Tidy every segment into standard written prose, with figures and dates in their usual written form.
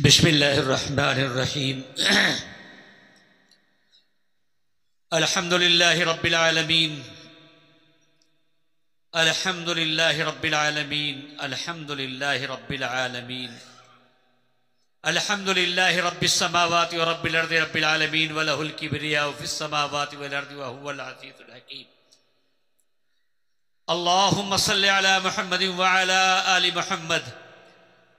بسم اللہ الرحمن الرحیم الحمد للہ رب العالمین الحمد للہ رب العالمین الحمد للہ رب العالمین الحمد للہ رب السماوات ورب الارض رب العالمین وله الكبریاء فی السماوات والارض وهو العزیز الحکیم اللہم صل علی محمد وعلی آل محمد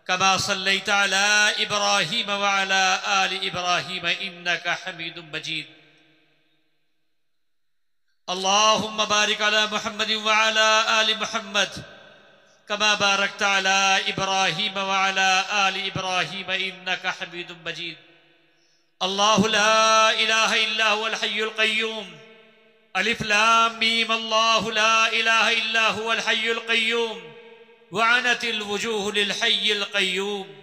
كما صليت على إبراهيم وعلى آل إبراهيم إنك حميد مجيد اللهم بارك على محمد وعلى آل محمد كما باركت على إبراهيم وعلى آل إبراهيم إنك حميد مجيد الله لا إله إلا هو الحي القيوم ألف لام ميم الله لا إله إلا هو الحي القيوم وعنت الوجوه للحي القيوم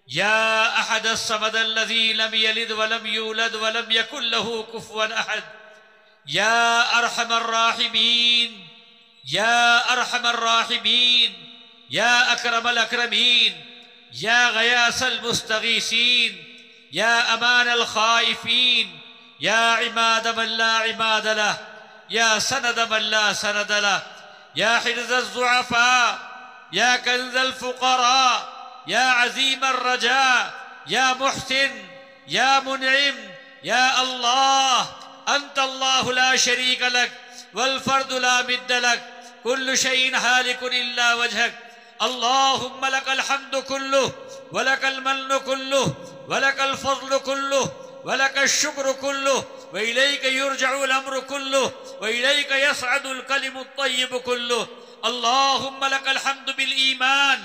يا أحد الصمد الذي لم يلد ولم يولد ولم يكن له كفوا أحد يا أرحم الراحمين يا أرحم الراحمين يا أكرم الأكرمين يا غياث المستغيثين يا أمان الخائفين يا عماد من لا عماد له يا سند من لا سند له يا حرز الضعفاء يا كنز الفقراء يا عزيم الرجاء يا محسن يا منعم يا الله أنت الله لا شريك لك والفرد لا مد لك كل شيء هالك إلا وجهك اللهم لك الحمد كله ولك المن كله ولك الفضل كله ولك الشكر كله وإليك يرجع الأمر كله وإليك يصعد الكلم الطيب كله اللهم لك الحمد بالإيمان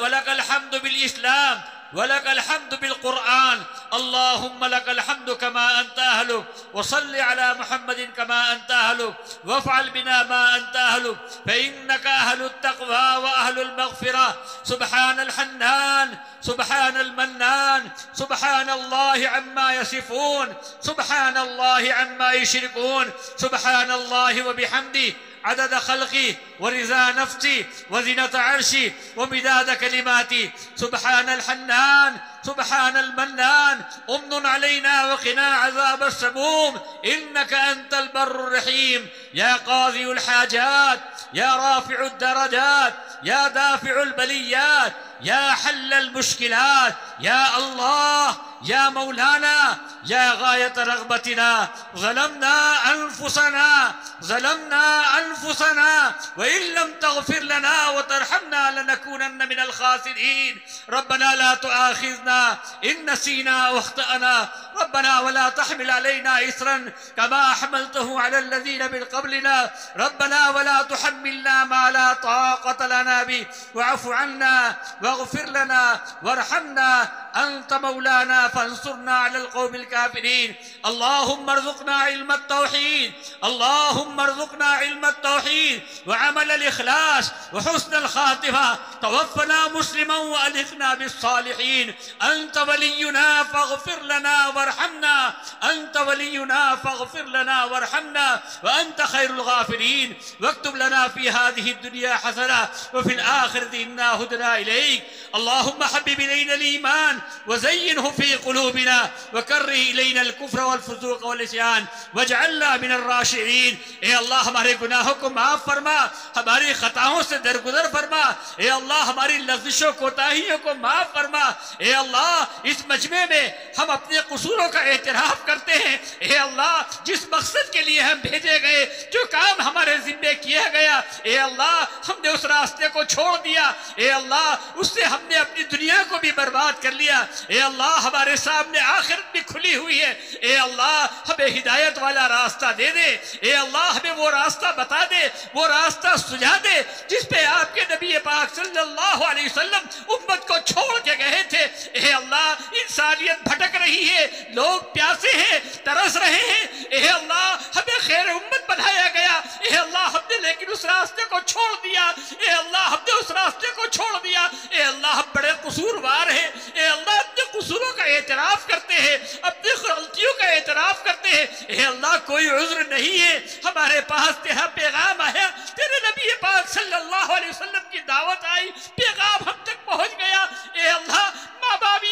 ولك الحمد بالإسلام ولك الحمد بالقرآن اللهم لك الحمد كما أنت أهلك وصل على محمد كما أنت أهلك وافعل بنا ما أنت أهلك فإنك أهل التقوى وأهل المغفرة سبحان الحنان سبحان المنان سبحان الله عما يصفون سبحان الله عما يشركون سبحان الله وبحمده عدد خلقي ورضا نفسي وزنة عرشي ومداد كلماتي سبحان الحنان سبحان المنان امن علينا وقنا عذاب السموم إنك أنت البر الرحيم يا قاضي الحاجات يا رافع الدرجات يا دافع البليات يا حل المشكلات يا الله يا مولانا يا غاية رغبتنا ظلمنا أنفسنا وإن لم تغفر لنا وترحمنا لنكونن من الخاسرين ربنا لا تؤاخذنا إن نسينا واخطأنا ربنا ولا تحمل علينا إصرا كما حملته على الذين من قبلنا ربنا ولا تحملنا ما لا طاقة لنا به واعف عنا واغفر لنا وارحمنا أنت مولانا فانصرنا على القوم الكافرين اللهم ارزقنا علم التوحيد اللهم ارزقنا علم التوحيد وعمل الإخلاص وحسن الخاتمة توفنا مسلما وألحقنا بالصالحين أنت ولينا فاغفر لنا وارحمنا أنت ولينا فاغفر لنا وارحمنا وأنت خير الغافرين واكتب لنا في هذه الدنيا حسنة وفي الآخرة إنا هدنا إليك اللهم حبب إلينا الإيمان وزينه في قلوبنا وكره إلينا الكفر والفسوق والعصيان واجعلنا من الراشدين اے اللہ ہمارے گناہوں کو معاف فرما ہماری خطاؤں سے درگزر فرما اے اللہ ہماری لغزشوں کوتاہیوں کو معاف فرما اے اللہ اس مجمع میں ہم اپنے قصوروں کا اعتراف کرتے ہیں اے اللہ جس مقصد کے لیے ہم بھیجے گئے جو کام ہمارے ذمہ کیا گیا اے اللہ ہم نے اس راستے کو چھوڑ دیا اے اللہ اس سے ہم نے اپنی دنیا کو بھی برباد کر لیا اے اللہ ہمارے سامنے آخرت بھی کھلی ہوئی ہے اے اللہ ہمیں ہدایت والا راستہ دے دے اے اللہ ہمیں وہ راستہ بتا دے وہ راستہ سجھا دے جس پہ آپ کے نبی پاک صلی اللہ علیہ وسلم امت کو چھوڑ کے گئے تھے اے اللہ انسانیت بھٹک رہی ہے لوگ پیاسے ہیں ترس رہے ہیں اے اللہ ہمیں خیر امت بنایا گیا اے اللہ ہم نے لیکن اس راستے کو چھوڑ دیا اے اللہ ہم نے اس راستے کو چھوڑ دیا اے اللہ ہم بڑے قصوروار ہیں اے اللہ اپنے قصوروں کا اعتراف کرتے ہیں اپنی غلطیوں کا اعتراف کرتے ہیں اے اللہ کوئی عذر نہیں ہے ہمارے پاس تیرا پیغام آیا تیرے نبی پاک صلی اللہ علیہ وسلم کی دعوت آئی پیغام ہم تک پہنچ گیا اے اللہ ماں باپ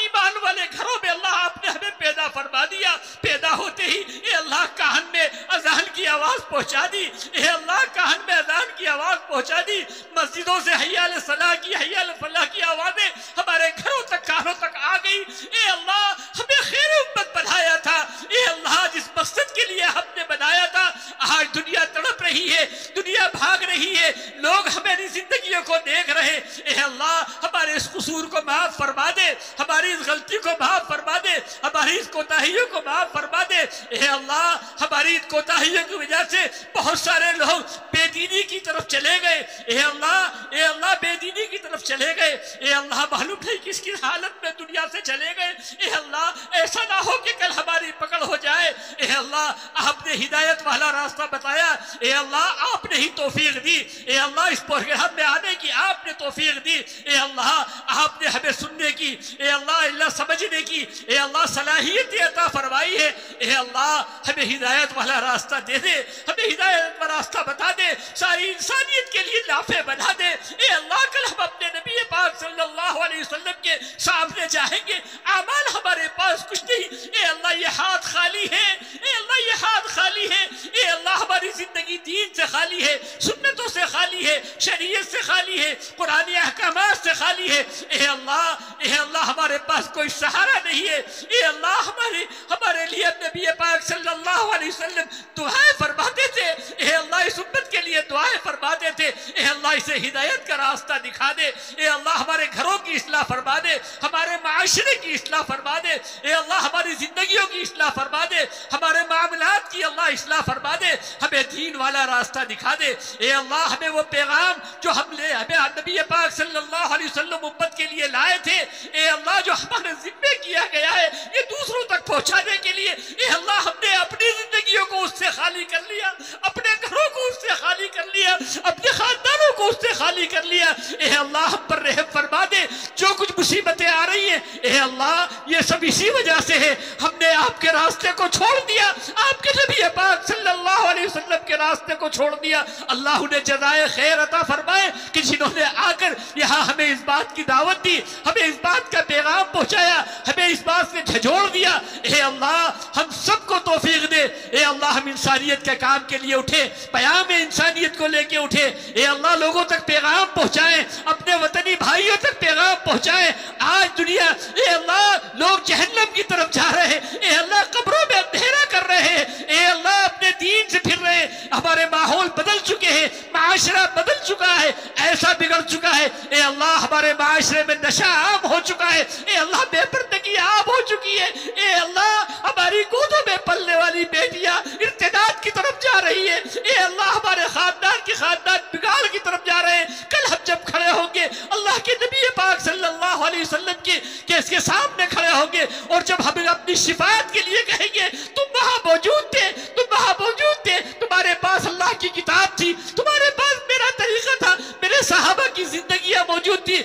فلاح کی حی علی الفلاح کی آوازیں ہمارے گھروں تک کانوں تک آ گئی. اے اللہ ہمیں خیر امت بنایا تھا. اے اللہ جس مقصد کے لیے ہم نے بنایا تھا آج دنیا تڑپ رہی ہے, دنیا بھاگ رہی ہے, لوگ ہماری زندگیوں کو دیکھ رہے. اے اللہ ہمارے اس قصور کو معاف فرما دے, ہماری اس غلطی کو معاف فرما دے, ہماری اس کوتاہیوں کو معاف فرما دے. اے اللہ ہماری اس کوتاہیوں کی وجہ سے بہت سارے لوگ بے دینی کی طرف چلے گئے. اے اللہ بے دینی کی طرف چلے گئے. اے اللہ معلوم نہیں کس کی حالت میں دنیا سے چلے گئے. اے اللہ ایسا نہ ہو کہ کل ہماری پکڑ ہو جائے. اے اللہ آپ نے ہدایت والا راستہ بتایا, اے اللہ آپ نے ہی توفیق دی. اے اللہ اس پروگرام میں آنے کی آپ نے توفیق دی. اے اللہ آپ نے ہمیں سننے کی, اے اللہ سمجھنے کی, اے اللہ صلاحیت عطا فرمائی ہے. اے اللہ ہمیں ہدایت والا راستہ دے دے, ہمیں ہدایت والا راستہ بتا دے, ساری انسانیت کے لیے نافع بنا دے. اے اللہ کل ہم اپنے نبی پاک صلی اللہ علیہ وسلم کے سامنے جائیں گے, اعمال ہمارے پاس کچھ نہیں. اے اللہ یہ ہاتھ خالی ہے, اے اللہ یہ ہاتھ خالی ہے. اے اللہ ہماری زندگی دین سے خالی ہے, سنتوں سے خالی ہے, شریعت سے خالی ہے, قرآنی احکامات سے خالی ہے. اے اللہ ہمارے پاس کوئی سہارا نہیں ہے. اے اللہ ہمارے لیے نبی پاک صلی اللہ علیہ وسلم دعائیں فرماتے تھے. اے اللہ اس امت کے لیے دعائیں فرماتے تھے. اے اللہ اسے ہدایت کا راستہ دکھا دے. اے اللہ ہمارے گھروں کی اصلاح فرما دے, ہمارے معاشرے کی اصلاح فرما دے. اے اللہ ہماری زندگیوں کی اصلاح فرما دے, ہمارے معاملات کی اللہ اصلاح فرما دے, ہمیں دین والا راستہ دکھا دے. اے اللہ ہمیں وہ پیغام جو ہمیں نبی پاک صلی اللہ علیہ وسلم امت کے لیے لائے تھے, اے اللہ جو ہمارے ذمہ کیا گیا ہے یہ دوسروں تک پہنچانے کے لیے, اے اللہ ہم نے اپنی زندگیوں کو اس سے خالی کر لیا, اپنے گھروں کو اس سے خالی کر لیا, اپنے خاندانوں کو اس سے خالی کر لیا. اے اللہ ہم پر رحم فرما دے. جو کچھ مصیبتیں آ رہی ہیں اے اللہ یہ سب اسی وجہ سے ہے, ہم نے آپ کے راستے کو چھوڑ دیا, آپ کے نبی پاک صلی اللہ علیہ وسلم کے راستے کو چھوڑ دیا. اللہ انہیں جزائے خیر عطا فرمائے کہ جنہوں نے آ کر یہاں ہمیں اس بات کی دعوت دی, ہمیں اس بات کا پیغام پہنچایا, ہمیں اس بات سے جھجوڑ دیا. اے اللہ ہم سب کو توفیق دے. اے اللہ ہم انسانیت کے کام کے لیے اٹھے, پیام انسانیت کو لے کے اٹھے. اے اللہ لوگوں تک پیغام پہنچائیں, اپنے وطنی بھائیوں تک پیغام پہنچائیں. آج دنیا اے اللہ لوگ جہنم کی طرف جا رہے ہیں, اے اللہ قبروں میں اندھیرا کر رہے ہیں, اے اللہ اپنے دین سے پھر رہے ہیں. ہمارے ماحول بدل چکے ہیں, معاشرہ بدل چکا ہے, ایسا بگڑ چکا ہے. اے اللہ ہمارے معاشرے میں نشہ عام ہو چکا ہے, اے اللہ بے پردگی عام ہو چکی ہے. اے اللہ ہماری گودوں میں پلنے والی بیٹیاں ارتداد کی طرف جا رہی ہے. اے اللہ ہمارے خاندان کے خاندان بگاڑ کی طرف جا رہے ہیں. کل ہم جب کھڑے ہوں گے اللہ کے نبی پاک صلی اللہ علیہ وسلم کے اس کے سامنے کھڑے ہوں گے, اور جب ہم اپنی شفاعت کے لیے کہیں گے تم وہاں موجود تھے, تم وہاں موجود تھے, تمہارے پاس اللہ کی کتاب تھی, تمہارے پاس میرا طریقہ تھا, میرے صحابہ کی زندگیاں موجود تھی,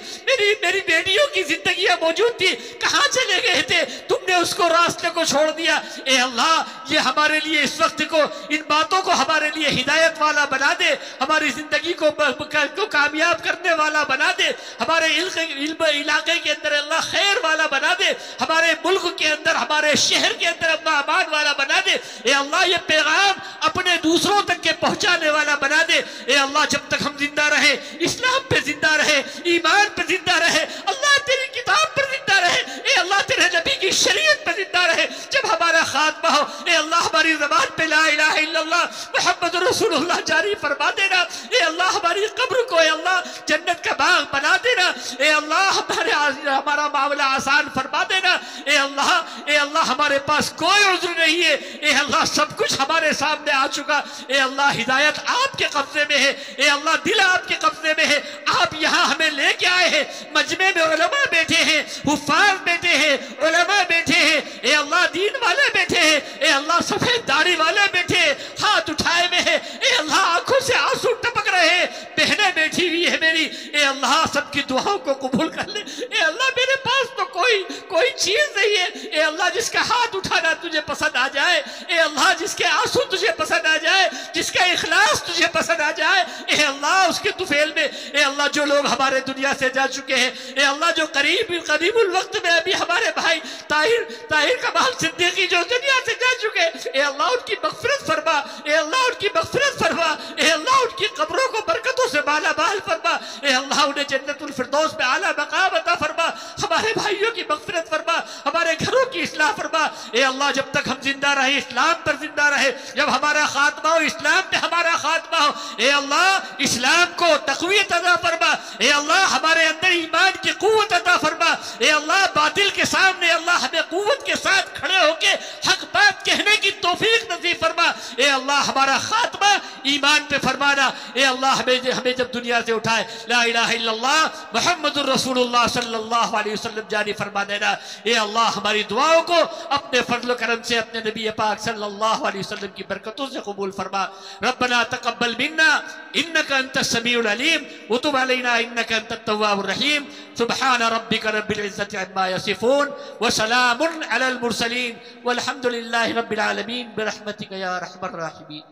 میری بیٹیوں کی زندگیاں موجود تھی, کہاں چلے گئے تھے, تم نے اس کو راستے کو چھوڑ دیا. اے اللہ یہ ہمارے لیے اس وقت کو ان باتوں کو ہمارے لیے ہدایت والا بنا دے, ہماری زندگی کو کامیاب کرنے والا بنا دے, ہمارے علم علاقے کے اندر اللہ خیر والا بنا دے, ہمارے ملک کے اندر ہمارے شہر کے اندر اللہ امان والا بنا دے. اے اللہ یہ پیغام اپنے دوسروں تک کے پہنچانے والا بنا دے. اے اللہ جب تک ہم زندہ رہے, اسلام پہ زندہ رہے, ایمان پہ زندہ رہے, اللہ تیری کتاب پر زندہ رہے, اے اللہ تیرے نبی کی شریعت پہ زندہ رہے, جب ہمارا خاتمہ ہو اے اللہ ہماری زبان پہ لا الہ الا اللہ محمد رسول اللہ جاری فرما دینا. اے اللہ ہماری قبر کو اے اللہ جنت کا باغ بنا دینا. اے اللہ ہمارا معاملہ آسان فرما دینا. اے اللہ ہمارے پاس کوئی عذر نہیں ہے, اے اللہ سب کچھ ہمارے سامنے آ چکا. اے اللہ ہدایت آپ کے قبضے میں ہے, اے اللہ دل آپ کے قبضے میں ہے. آپ یہاں ہمیں لے کے آئے ہیں, مجمع میں علماء بیٹھے ہیں, حفاظ بیٹھے ہیں, علماء بیٹھے ہیں, اے اللہ دین والے بیٹھے ہیں, اے اللہ سفید داڑھی والے بیٹھے ہیں, ہاتھ اٹھائے ہوئے ہیں, اے اللہ آنکھوں سے آنسو ٹپک رہے ہیں, بہنیں بیٹھی ہوئی ہے میری, اے اللہ سب کی دعاؤں کو قبول کر لے. اے اللہ میرے پاس تو کوئی چیز نہیں ہے, اے اللہ جس کا ہاتھ اٹھانا تجھے پسند آ جائے, اے اللہ جس کے آنسو تجھے پسند آ جائے, جس کا اخلاص تجھے پسند آ جائے, اے اللہ اس کے طفیل میں اے اللہ جو لوگ ہمارے دنیا سے جا چکے ہیں, اے اللہ جو قریب الوقت میں ابھی ہمارے بھائی طاہر کمال صدیقی جو دنیا سے جا چکے, اے اللہ ان کی مغفرت فرما, اے اللہ ان کی مغفرت فرما, اے اللہ ان کی قبروں کو برکتوں سے مالا مال فرما، اے اللہ انہیں جنت الفردوس میں اعلیٰ مقام عطا فرما، ہمارے بھائیوں کی مغفرت فرما، ہمارے گھروں کی اصلاح فرما، اے اللہ جب تک ہم زندہ رہے اسلام پر زندہ رہے، جب ہمارا خاتمہ ہو اسلام پہ ہمارا خاتمہ ہو، اے اللہ اسلام کو تقویت عطا فرما، اے اللہ ہمارے اندر ایمان کی قوت عطا فرما، اے اللہ باطل کے سامنے اللہ ہمیں قوت کے ساتھ کھڑے ہو کے حق بات کہنے کی توفیق نصیب فرما، اے اللہ ہمارا خاتمہ ایمان پہ فرمانا، اے اللہ ہمیں جب دنیا سے اٹھائے لا الہ الا اللہ محمد الرسول اللہ صلی اللہ علیہ وسلم جاری فرما دینا، اے اللہ ہماری دعاؤں کو اپنے فضل و کرم سے اپنے نبی پاک صلی اللہ علیہ وسلم کی برکتوں سے قبول فرما۔ ربنا تقبل منا انك انت السميع العليم وتب علينا انك انت التواب الرحيم، سبحان ربك رب العزة عما يصفون وسلام على المرسلين والحمد لله رب العالمين برحمتك يا ارحم الراحمين۔